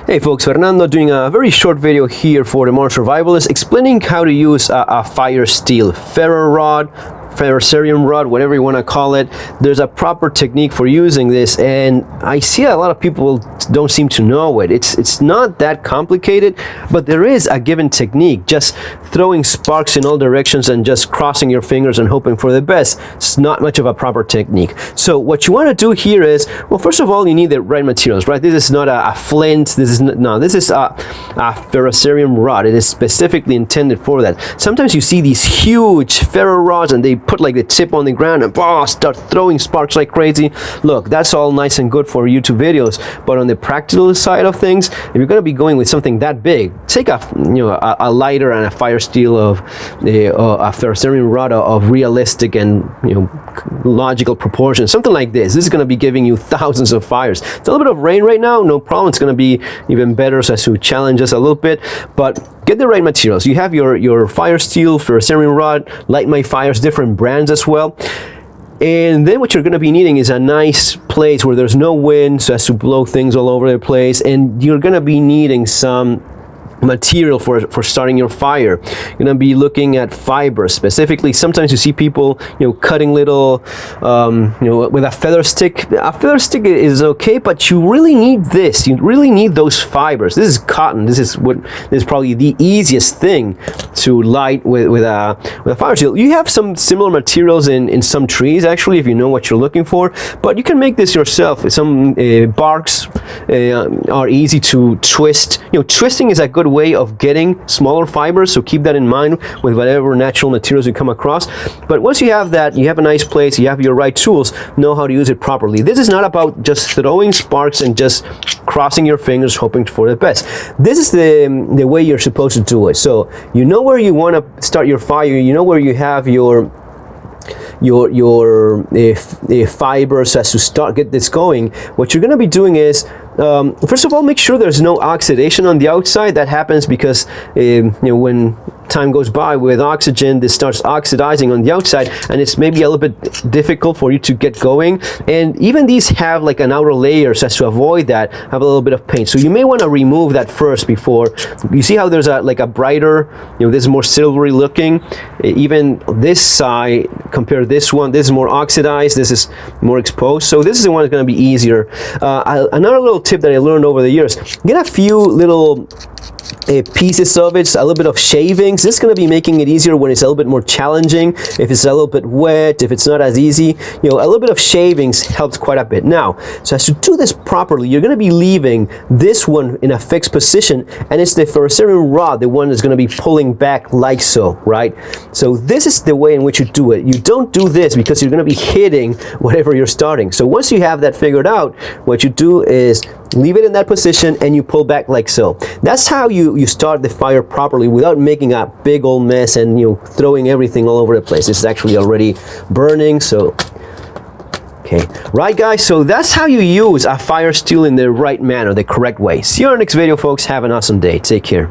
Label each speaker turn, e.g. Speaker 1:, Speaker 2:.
Speaker 1: Hey folks, Fernando doing a very short video here for the Modern Survivalist explaining how to use a fire steel ferro rod, ferrocerium rod, whatever you want to call it. There's a proper technique for using this, and I see a lot of people don't seem to know it. It's not that complicated, but there is a given technique. Just throwing sparks in all directions and just crossing your fingers and hoping for the best. It's not much of a proper technique. So what you want to do here is, well, first of all, you need the right materials, right? This is not a flint. This is a ferrocerium rod. It is specifically intended for that. Sometimes you see these huge ferro rods and they put like the tip on the ground and start throwing sparks like crazy. Look, that's all nice and good for YouTube videos, but on the practical side of things, if you're going to be going with something that big, take a lighter and a fire steel of a ferrocerium rod of realistic and logical proportions, something like this. This is going to be giving you thousands of fires. It's a little bit of rain right now, no problem. It's going to be even better, so as to challenge us a little bit, but get the right materials. You have your fire steel, ferrocerium rod, light my fires, different brands as well. And then what you're going to be needing is a nice place where there's no wind, so as to blow things all over the place. And you're going to be needing some material for starting your fire. You're going to be looking at fibers specifically. Sometimes you see people cutting little with a feather stick. A feather stick is okay, but you really need this. You really need those fibers. This is cotton. This is probably the easiest thing to light with a fire steel. You have some similar materials in some trees, actually, if you know what you're looking for, but you can make this yourself. Some barks are easy to twist. Twisting is a good way of getting smaller fibers, so keep that in mind with whatever natural materials you come across. But once you have that, you have a nice place, you have your right tools, know how to use it properly. This is not about just throwing sparks and just crossing your fingers hoping for the best. This is the way you're supposed to do it. So you know where you want to start your fire, you know where you have your fibers as to get this going. What you're going to be doing is, first of all, make sure there's no oxidation on the outside. That happens because when time goes by with oxygen, this starts oxidizing on the outside, and it's maybe a little bit difficult for you to get going. And even these have like an outer layer, so as to avoid that, have a little bit of paint. So you may want to remove that first before. You see how there's like a brighter, this is more silvery looking. Even this side compared to this one, this is more oxidized, this is more exposed. So this is the one that's going to be easier. Another little tip that I learned over the years: get a few little pieces of it, a little bit of shavings. This is going to be making it easier when it's a little bit more challenging. If it's a little bit wet, if it's not as easy, a little bit of shavings helps quite a bit. Now, so as to do this properly, you're going to be leaving this one in a fixed position, and it's the ferrocerium rod, the one that's going to be pulling back like so, right? So this is the way in which you do it. You don't do this because you're going to be hitting whatever you're starting. So once you have that figured out, what you do is leave it in that position and you pull back like so. That's how you start the fire properly without making a big old mess and throwing everything all over the place. This is actually already burning, so okay. Right, guys, so that's how you use a fire steel in the right manner, the correct way. See you in our next video, folks. Have an awesome day. Take care.